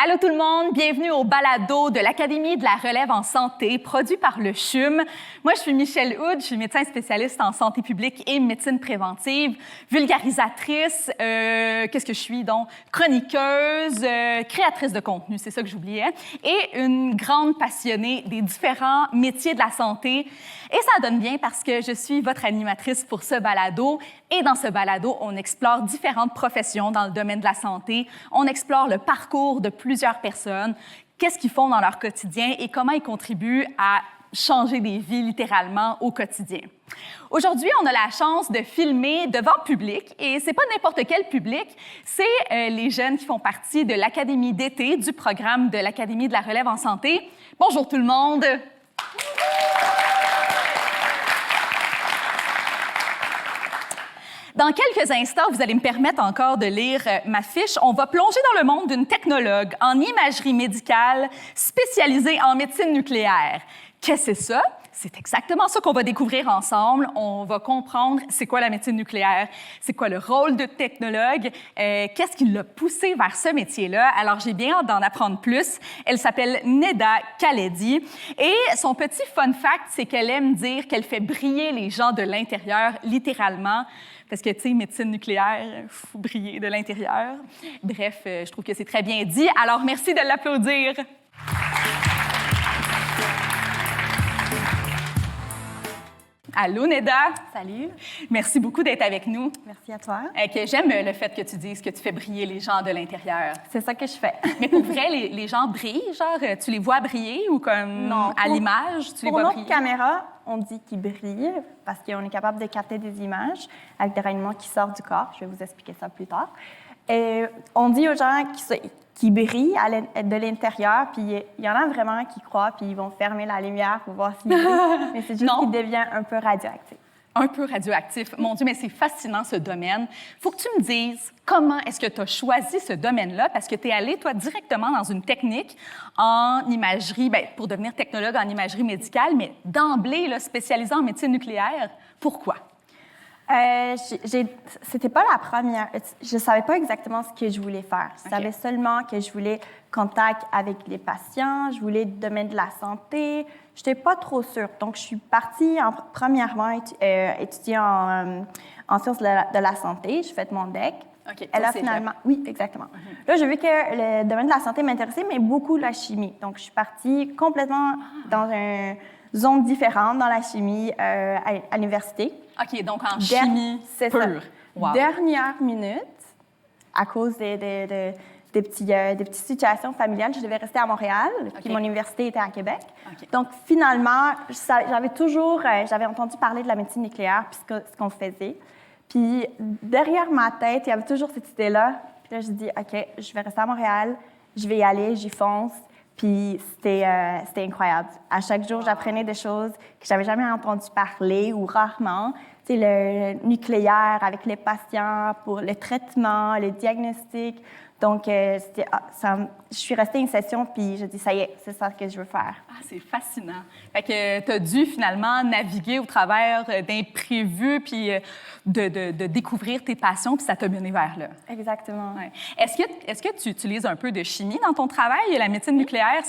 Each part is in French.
Allô tout le monde, bienvenue au balado de l'Académie de la relève en santé, produit par le CHUM. Moi, je suis Michèle Houde, je suis médecin spécialiste en santé publique et médecine préventive, vulgarisatrice, qu'est-ce que je suis donc? Chroniqueuse, créatrice de contenu, c'est ça que j'oubliais, et une grande passionnée des différents métiers de la santé. Et ça donne bien parce que je suis votre animatrice pour ce balado. Et dans ce balado, on explore différentes professions dans le domaine de la santé. On explore le parcours de plusieurs personnes, qu'est-ce qu'ils font dans leur quotidien et comment ils contribuent à changer des vies littéralement au quotidien. Aujourd'hui, on a la chance de filmer devant public et c'est pas n'importe quel public, c'est les jeunes qui font partie de l'Académie d'été du programme de l'Académie de la relève en santé. Bonjour tout le monde! Dans quelques instants, vous allez me permettre encore de lire ma fiche. On va plonger dans le monde d'une technologue en imagerie médicale spécialisée en médecine nucléaire. Qu'est-ce que c'est ça? C'est exactement ça qu'on va découvrir ensemble. On va comprendre c'est quoi la médecine nucléaire, c'est quoi le rôle de technologue, qu'est-ce qui l'a poussée vers ce métier-là. Alors, j'ai bien hâte d'en apprendre plus. Elle s'appelle Neda Khaledi et son petit fun fact, c'est qu'elle aime dire qu'elle fait briller les gens de l'intérieur, littéralement. Parce que, tu sais, médecine nucléaire, il faut briller de l'intérieur. Bref, je trouve que c'est très bien dit. Alors, merci de l'applaudir. Allô, Neda. Salut. Merci beaucoup d'être avec nous. Merci à toi. J'aime le fait que tu dises que tu fais briller les gens de l'intérieur. C'est ça que je fais. Mais pour vrai, les gens brillent, genre, tu les vois briller ou comme non, à l'image, tu les vois briller? Pour notre caméra, on dit qu'ils brillent parce qu'on est capable de capter des images avec des rayonnements qui sortent du corps. Je vais vous expliquer ça plus tard. Et on dit aux gens qui brillent de l'intérieur, puis il y en a vraiment qui croient, puis ils vont fermer la lumière pour voir s'ils brillent, mais c'est juste qu'ils deviennent un peu radioactifs. Un peu radioactif. Mon Dieu, mais c'est fascinant, ce domaine. Il faut que tu me dises comment est-ce que tu as choisi ce domaine-là, parce que tu es allé, toi, directement dans une technique en imagerie, bien, pour devenir technologue en imagerie médicale, mais d'emblée, là, spécialisée en médecine nucléaire. Pourquoi? C'était pas la première. Je savais pas exactement ce que je voulais faire. Je savais seulement que je voulais contact avec les patients, je voulais le domaine de la santé. Je n'étais pas trop sûre. Donc, je suis partie premièrement étudier en sciences de la santé. J'ai fait mon DEC. OK. Et là, finalement, oui, exactement. Là, j'ai vu que le domaine de la santé m'intéressait, mais beaucoup la chimie. Donc, je suis partie complètement dans une zone différente dans la chimie à l'université. OK, donc en chimie pure. Wow. Dernière minute, à cause des petites situations familiales, je devais rester à Montréal, puis mon université était à Québec. Donc, finalement, j'avais entendu parler de la médecine nucléaire, puis ce qu'on faisait. Puis, derrière ma tête, il y avait toujours cette idée-là. Puis là, je dis, OK, je vais rester à Montréal, je vais y aller, j'y fonce. Puis, c'était incroyable. À chaque jour, j'apprenais des choses que j'avais jamais entendu parler ou rarement. Tu sais, le nucléaire avec les patients pour le traitement, le diagnostic. Donc, je suis restée une session, puis je dis, ça y est, c'est ça que je veux faire. Ah, c'est fascinant. Fait que tu as dû finalement naviguer au travers d'imprévus, puis de découvrir tes passions, puis ça t'a mené vers là. Exactement. Ouais. Est-ce que tu utilises un peu de chimie dans ton travail? La médecine nucléaire,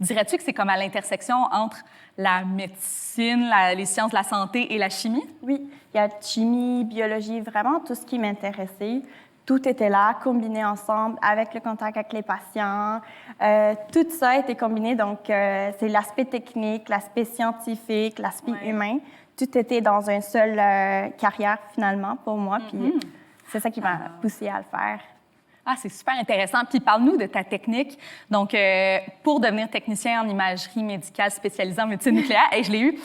dirais-tu que c'est comme à l'intersection entre la médecine, les sciences de la santé et la chimie? Oui, il y a chimie, biologie, vraiment tout ce qui m'intéressait. Tout était là, combiné ensemble avec le contact avec les patients. Tout ça a été combiné, donc c'est l'aspect technique, l'aspect scientifique, l'aspect humain. Tout était dans une seule carrière finalement pour moi, puis c'est ça qui m'a poussée à le faire. Ah, c'est super intéressant. Puis parle-nous de ta technique. Donc, pour devenir technicien en imagerie médicale spécialisée en médecine nucléaire, et je l'ai eu,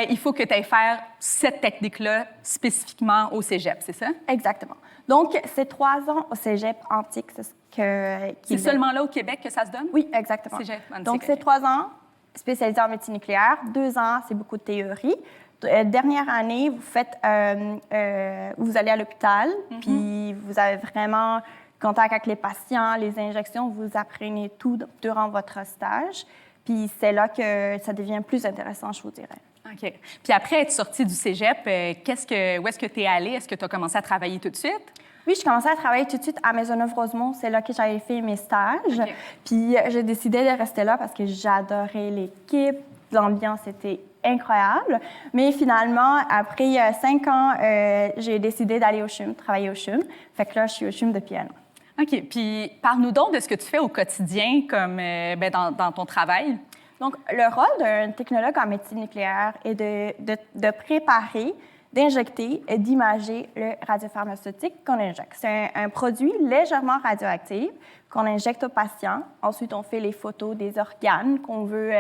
il faut que tu ailles faire cette technique-là spécifiquement au cégep, c'est ça? Exactement. Donc, c'est 3 ans au cégep antique. C'est seulement là au Québec que ça se donne? Oui, exactement. Cégep antique, donc, c'est 3 ans spécialisé en médecine nucléaire. 2 ans, c'est beaucoup de théorie. Dernière année, vous allez à l'hôpital, puis vous avez vraiment contact avec les patients, les injections, vous apprenez tout durant votre stage. Puis c'est là que ça devient plus intéressant, je vous dirais. OK. Puis après être sortie du cégep, où est-ce que tu es allée? Est-ce que tu as commencé à travailler tout de suite? Oui, je commençais à travailler tout de suite à Maisonneuve-Rosemont. C'est là que j'avais fait mes stages. OK. Puis j'ai décidé de rester là parce que j'adorais l'équipe. L'ambiance était incroyable. Mais finalement, après 5 ans, j'ai décidé d'aller au CHUM, travailler au CHUM. Fait que là, je suis au CHUM depuis un an. OK. Puis parle-nous donc de ce que tu fais au quotidien comme dans ton travail. Donc, le rôle d'un technologue en médecine nucléaire est de préparer, d'injecter et d'imager le radiopharmaceutique qu'on injecte. C'est un produit légèrement radioactif qu'on injecte au patient. Ensuite, on fait les photos des organes qu'on veut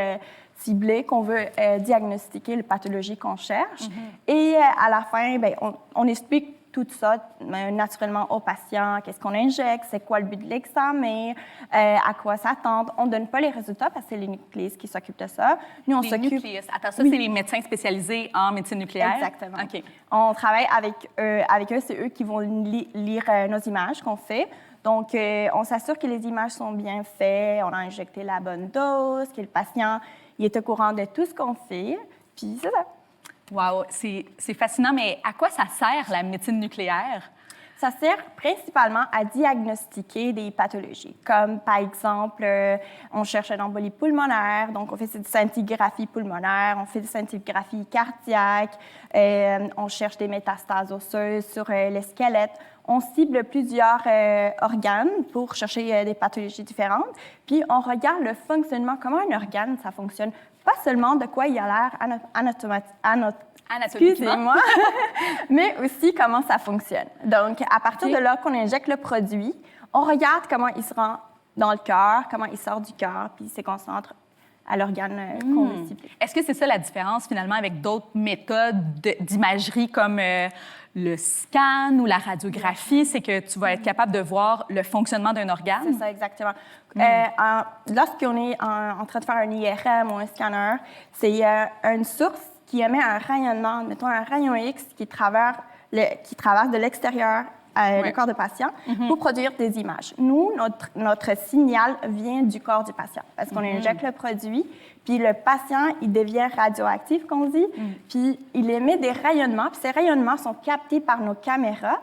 cibler, qu'on veut diagnostiquer, les pathologies qu'on cherche. Et à la fin, bien, on explique tout ça naturellement aux patients, qu'est-ce qu'on injecte, c'est quoi le but de l'examen, à quoi s'attendre. On ne donne pas les résultats parce que c'est les nucléistes qui s'occupent de ça. Nous, on s'occupe... Nucléistes. Attends, ça, c'est les médecins spécialisés en médecine nucléaire? Exactement. OK. On travaille avec eux, c'est eux qui vont lire nos images qu'on fait. Donc, on s'assure que les images sont bien faites, on a injecté la bonne dose, que le patient il est au courant de tout ce qu'on fait, puis c'est ça. Wow, c'est fascinant, mais à quoi ça sert, la médecine nucléaire? Ça sert principalement à diagnostiquer des pathologies, comme par exemple, on cherche une embolie pulmonaire, donc on fait des scintigraphies pulmonaires, on fait des scintigraphies cardiaques, on cherche des métastases osseuses sur les squelettes. On cible plusieurs organes pour chercher des pathologies différentes, puis on regarde le fonctionnement, comment un organe, ça fonctionne, pas seulement de quoi il a l'air anatomiquement, excusez-moi, mais aussi comment ça fonctionne. Donc, à partir de là qu'on injecte le produit, on regarde comment il se rend dans le cœur, comment il sort du cœur, puis il se concentre à l'organe qu'on veut cibler. Est-ce que c'est ça la différence, finalement, avec d'autres méthodes d'imagerie comme le scan ou la radiographie? C'est que tu vas être capable de voir le fonctionnement d'un organe? C'est ça, exactement. Lorsqu'on est en train de faire un IRM ou un scanner, c'est une source qui émet un rayonnement, mettons un rayon X qui traverse de l'extérieur le corps du patient pour produire des images. Nous, notre signal vient du corps du patient parce qu'on injecte le produit, puis le patient, il devient radioactif, qu'on dit, puis il émet des rayonnements, puis ces rayonnements sont captés par nos caméras,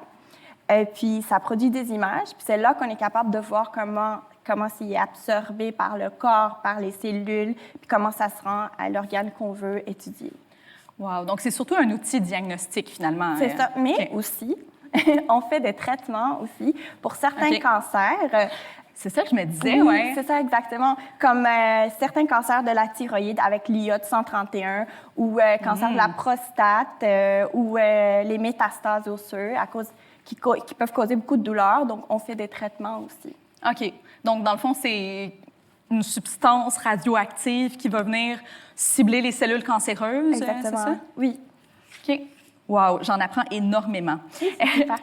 puis ça produit des images, puis c'est là qu'on est capable de voir comment c'est absorbé par le corps, par les cellules, puis comment ça se rend à l'organe qu'on veut étudier. Wow! Donc, c'est surtout un outil diagnostique, finalement. C'est ça, mais aussi, on fait des traitements aussi pour certains cancers. C'est ça que je me disais, oui. C'est ça, exactement. Comme certains cancers de la thyroïde avec l'iode 131 ou cancer de la prostate ou les métastases osseuses qui peuvent causer beaucoup de douleur. Donc, on fait des traitements aussi. OK. Donc, dans le fond, c'est une substance radioactive qui va venir cibler les cellules cancéreuses, exactement. C'est ça? Oui. OK. Wow, j'en apprends énormément. Super.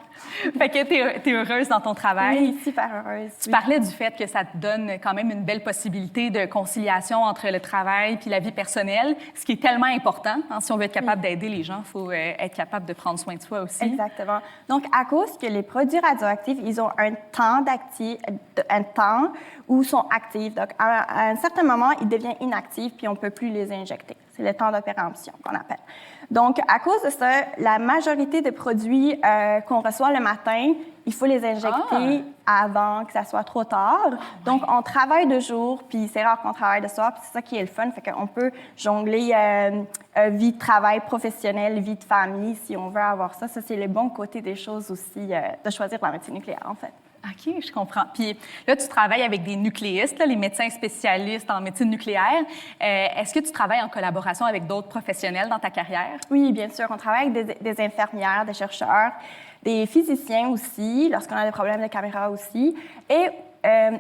Fait que tu es heureuse dans ton travail. Oui, super heureuse. Tu parlais du fait que ça te donne quand même une belle possibilité de conciliation entre le travail puis la vie personnelle, ce qui est tellement important. Hein, si on veut être capable d'aider les gens, il faut être capable de prendre soin de soi aussi. Exactement. Donc, à cause que les produits radioactifs, ils ont un temps où ils sont actifs. Donc, à un certain moment, ils deviennent inactifs puis on ne peut plus les injecter. C'est le temps d'opération qu'on appelle. Donc, à cause de ça, la majorité des produits qu'on reçoit le matin, il faut les injecter avant que ça soit trop tard. Donc, on travaille de jour, puis c'est rare qu'on travaille de soir, puis c'est ça qui est le fun. Fait qu'on peut jongler vie de travail professionnelle, vie de famille, si on veut avoir ça. Ça, c'est le bon côté des choses aussi, de choisir la médecine nucléaire, en fait. OK, je comprends. Puis là, tu travailles avec des nucléistes, là, les médecins spécialistes en médecine nucléaire. Est-ce que tu travailles en collaboration avec d'autres professionnels dans ta carrière? Oui, bien sûr. On travaille avec des infirmières, des chercheurs, des physiciens aussi, lorsqu'on a des problèmes de caméra aussi. Et,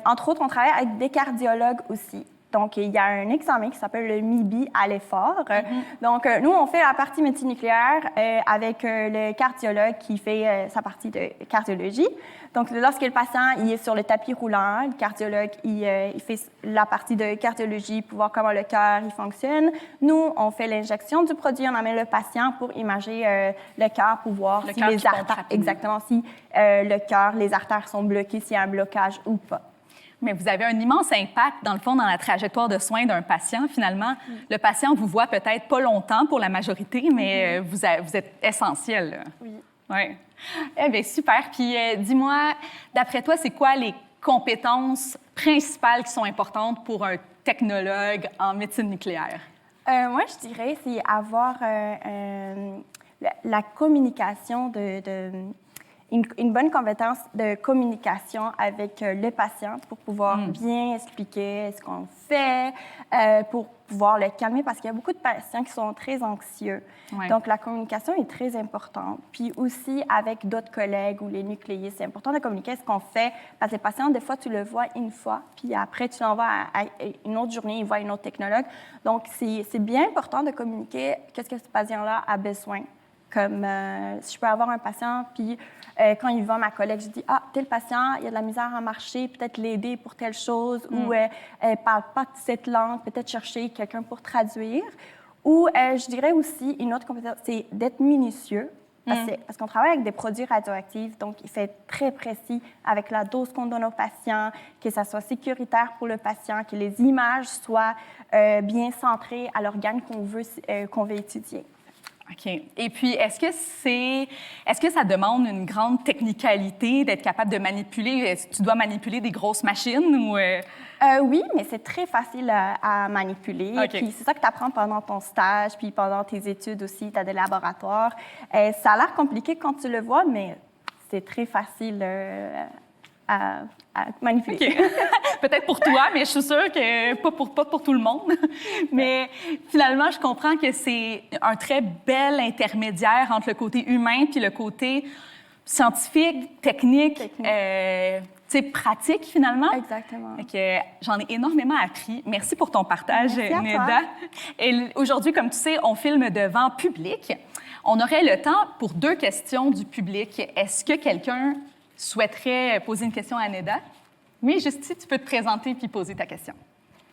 entre autres, on travaille avec des cardiologues aussi. Donc, il y a un examen qui s'appelle le MIBI à l'effort. Donc, nous, on fait la partie médecine nucléaire avec le cardiologue qui fait sa partie de cardiologie. Donc, lorsque le patient il est sur le tapis roulant, le cardiologue il fait la partie de cardiologie pour voir comment le cœur il fonctionne. Nous, on fait l'injection du produit, on amène le patient pour imager le cœur pour voir si les artères, exactement, si le cœur, les artères sont bloquées, s'il y a un blocage ou pas. Mais vous avez un immense impact, dans le fond, dans la trajectoire de soins d'un patient, finalement. Le patient vous voit peut-être pas longtemps pour la majorité, mais vous êtes essentiel. Oui. Oui. Eh bien, super. Puis dis-moi, d'après toi, c'est quoi les compétences principales qui sont importantes pour un technologue en médecine nucléaire? Moi, je dirais, c'est avoir la communication une bonne compétence de communication avec le patient pour pouvoir bien expliquer ce qu'on fait, pour pouvoir le calmer, parce qu'il y a beaucoup de patients qui sont très anxieux. Ouais. Donc, la communication est très importante. Puis aussi, avec d'autres collègues ou les nucléistes, c'est important de communiquer ce qu'on fait, parce que les patients, des fois, tu le vois une fois, puis après, tu l'envoies à une autre journée, il voit une autre technologue. Donc, c'est bien important de communiquer qu'est-ce que ce patient-là a besoin. Comme si je peux avoir un patient, puis quand il va, ma collègue, je dis « Ah, tel patient, il a de la misère à marcher, peut-être l'aider pour telle chose, ou elle ne parle pas cette langue, peut-être chercher quelqu'un pour traduire. » Ou je dirais aussi, une autre compétence, c'est d'être minutieux, parce qu'on travaille avec des produits radioactifs, donc il faut être très précis avec la dose qu'on donne aux patients, que ça soit sécuritaire pour le patient, que les images soient bien centrées à l'organe qu'on veut étudier. OK. Et puis, est-ce que ça demande une grande technicalité d'être capable de manipuler? Est-ce que tu dois manipuler des grosses machines ou... Oui, mais c'est très facile à manipuler. Okay. Puis c'est ça que tu apprends pendant ton stage, puis pendant tes études aussi, tu as des laboratoires. Ça a l'air compliqué quand tu le vois, mais c'est très facile à manipuler. Okay. Peut-être pour toi, mais je suis sûre que pas pour tout le monde. Mais finalement, je comprends que c'est un très bel intermédiaire entre le côté humain puis le côté scientifique, technique, pratique, finalement. Exactement. J'en ai énormément appris. Merci pour ton partage, Neda. Et aujourd'hui, comme tu sais, on filme devant public. On aurait le temps pour 2 questions du public. Est-ce que quelqu'un souhaiterait poser une question à Neda? Oui, Justy, tu peux te présenter puis poser ta question.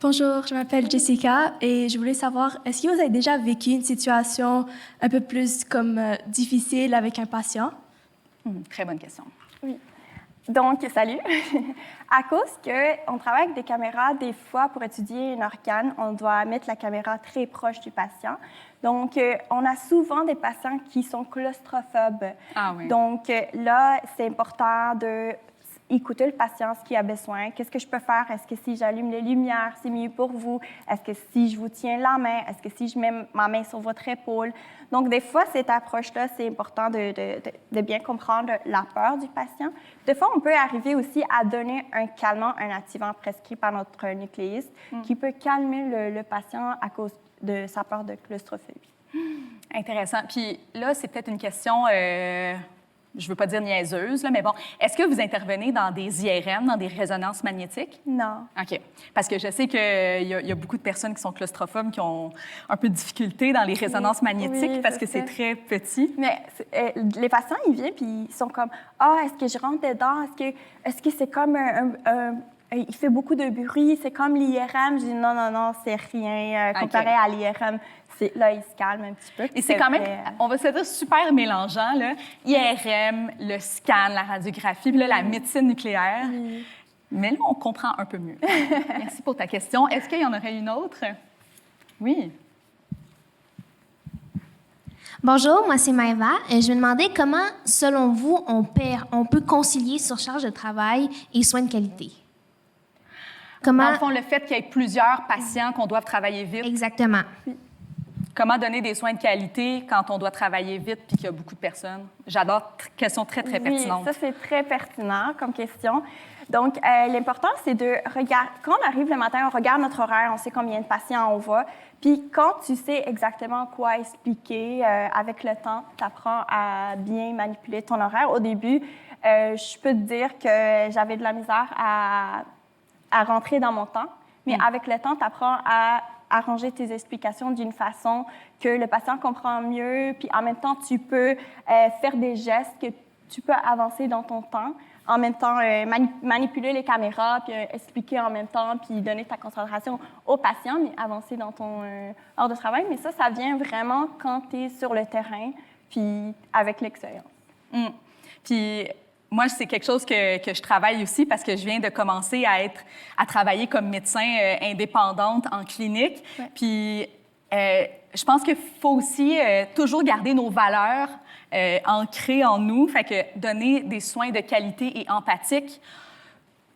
Bonjour, je m'appelle Jessica et je voulais savoir, est-ce que vous avez déjà vécu une situation un peu plus difficile avec un patient? Très bonne question. Oui. Donc, salut. À cause qu'on travaille avec des caméras, des fois, pour étudier un organe, on doit mettre la caméra très proche du patient. Donc, on a souvent des patients qui sont claustrophobes. Ah oui. Donc, là, c'est important d'écouter le patient, ce qu'il a besoin. Qu'est-ce que je peux faire? Est-ce que si j'allume les lumières, c'est mieux pour vous? Est-ce que si je vous tiens la main? Est-ce que si je mets ma main sur votre épaule? Donc, des fois, cette approche-là, c'est important de bien comprendre la peur du patient. Des fois, on peut arriver aussi à donner un calmant, un activant prescrit par notre nucléiste qui peut calmer le patient à cause de sa peur de claustrophobie. Intéressant. Puis là, c'est peut-être une question, je ne veux pas dire niaiseuse, là, mais bon, est-ce que vous intervenez dans des IRM, dans des résonances magnétiques? Non. OK. Parce que je sais qu'il y a beaucoup de personnes qui sont claustrophobes, qui ont un peu de difficulté dans les résonances magnétiques parce que c'est très petit. Mais les patients, ils viennent puis ils sont comme « Ah, est-ce que je rentre dedans? Est-ce que c'est comme il fait beaucoup de bruit, c'est comme l'IRM. » Je dis non, c'est rien comparé à l'IRM. Là, il se calme un petit peu. Et c'est quand même, on va se dire, super mélangeant, là. IRM, le scan, la radiographie, puis là, la médecine nucléaire. Oui. Mais là, on comprend un peu mieux. Merci pour ta question. Est-ce qu'il y en aurait une autre? Oui. Bonjour, moi c'est Maëva. Je me demandais comment, selon vous, on peut concilier surcharge de travail et soins de qualité? Comment... Dans le fond, le fait qu'il y ait plusieurs patients qu'on doit travailler vite. Exactement. Comment donner des soins de qualité quand on doit travailler vite puis qu'il y a beaucoup de personnes? J'adore, question très, très pertinente. Oui, ça, c'est très pertinent comme question. Donc, l'important, c'est de regarder... Quand on arrive le matin, on regarde notre horaire, on sait combien de patients on voit. Puis quand tu sais exactement quoi expliquer, avec le temps, tu apprends à bien manipuler ton horaire. Au début, je peux te dire que j'avais de la misère à rentrer dans mon temps. Mais avec le temps, tu apprends à arranger tes explications d'une façon que le patient comprend mieux, puis en même temps, tu peux faire des gestes que tu peux avancer dans ton temps, en même temps manipuler les caméras, puis expliquer en même temps, puis donner ta concentration au patient, mais avancer dans ton heure de travail. Mais ça vient vraiment quand tu es sur le terrain, puis avec l'expérience. Puis moi, c'est quelque chose que je travaille aussi parce que je viens de commencer à travailler comme médecin indépendante en clinique. Ouais. Puis Je pense qu'il faut aussi toujours garder nos valeurs ancrées en nous, fait que donner des soins de qualité et empathiques.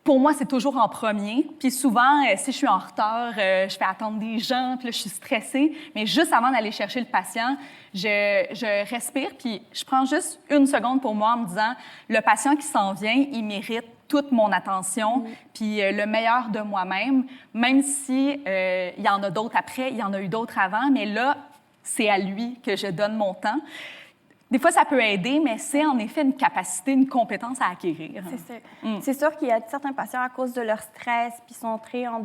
Pour moi, c'est toujours en premier. Puis souvent, si je suis en retard, je fais attendre des gens, puis là, je suis stressée. Mais juste avant d'aller chercher le patient, je respire, puis je prends juste une seconde pour moi en me disant, le patient qui s'en vient, il mérite toute mon attention, puis le meilleur de moi-même, même si il y en a d'autres après, il y en a eu d'autres avant, mais là, c'est à lui que je donne mon temps. Des fois, ça peut aider, mais c'est en effet une capacité, une compétence à acquérir. C'est sûr. C'est sûr qu'il y a certains patients, à cause de leur stress, puis sont très en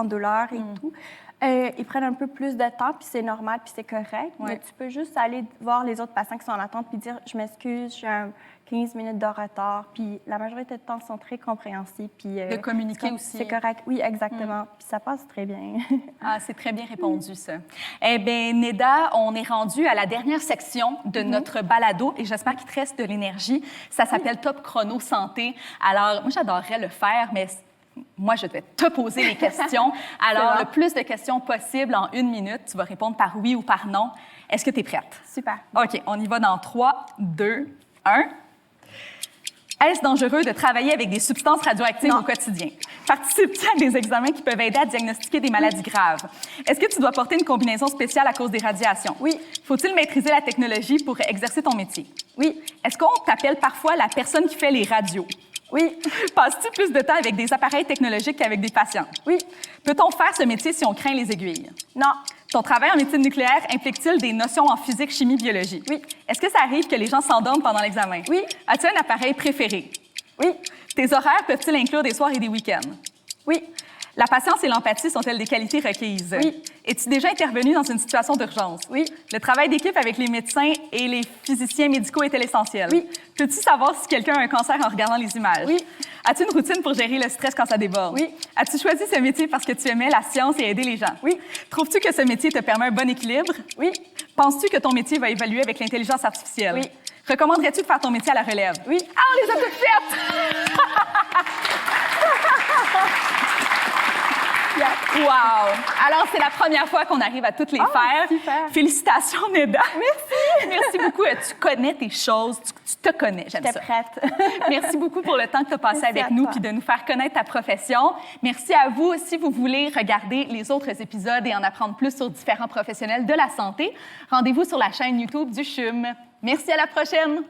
douleur et tout, ils prennent un peu plus de temps, puis c'est normal, puis c'est correct. Ouais. Mais tu peux juste aller voir les autres patients qui sont en attente, puis dire « Je m'excuse, j'ai 15 minutes de retard », puis la majorité du temps, ils sont très compréhensifs. Puis, de communiquer aussi. C'est correct, oui, exactement. Puis ça passe très bien. Ah, c'est très bien répondu, ça. Eh bien, Neda, on est rendu à la dernière section de notre balado et j'espère qu'il te reste de l'énergie. Ça s'appelle Top Chrono Santé. Alors, moi, j'adorerais le faire, mais moi, je vais te poser les questions. Alors, le plus de questions possible en 1 minute. Tu vas répondre par oui ou par non. Est-ce que tu es prête? Super. OK, on y va dans 3, 2, 1. Est-ce dangereux de travailler avec des substances radioactives au quotidien? Participes-tu à des examens qui peuvent aider à diagnostiquer des maladies graves? Est-ce que tu dois porter une combinaison spéciale à cause des radiations? Oui. Faut-il maîtriser la technologie pour exercer ton métier? Oui. Est-ce qu'on t'appelle parfois la personne qui fait les radios? Oui. Passes-tu plus de temps avec des appareils technologiques qu'avec des patients? Oui. Peut-on faire ce métier si on craint les aiguilles? Non. Ton travail en médecine nucléaire implique-t-il des notions en physique, chimie, biologie? Oui. Est-ce que ça arrive que les gens s'endorment pendant l'examen? Oui. As-tu un appareil préféré? Oui. Tes horaires peuvent-ils inclure des soirs et des week-ends? Oui. La patience et l'empathie sont-elles des qualités requises? Oui. Es-tu déjà intervenu dans une situation d'urgence? Oui. Le travail d'équipe avec les médecins et les physiciens médicaux est-il essentiel? Oui. Peux-tu savoir si quelqu'un a un cancer en regardant les images? Oui. As-tu une routine pour gérer le stress quand ça déborde? Oui. As-tu choisi ce métier parce que tu aimais la science et aider les gens? Oui. Trouves-tu que ce métier te permet un bon équilibre? Oui. Penses-tu que ton métier va évoluer avec l'intelligence artificielle? Oui. Recommanderais-tu de faire ton métier à la relève? Oui. Ah, on les a toutes faites! Wow! Alors, c'est la première fois qu'on arrive à toutes les faire. Super. Félicitations, Neda. Merci. Merci beaucoup. Tu connais tes choses. Tu te connais. J'aime ça. J'étais prête. Merci beaucoup pour le temps que tu as passé Merci avec à nous toi. puis de nous faire connaître ta profession. Merci à vous. Si vous voulez regarder les autres épisodes et en apprendre plus sur différents professionnels de la santé, rendez-vous sur la chaîne YouTube du CHUM. Merci, à la prochaine.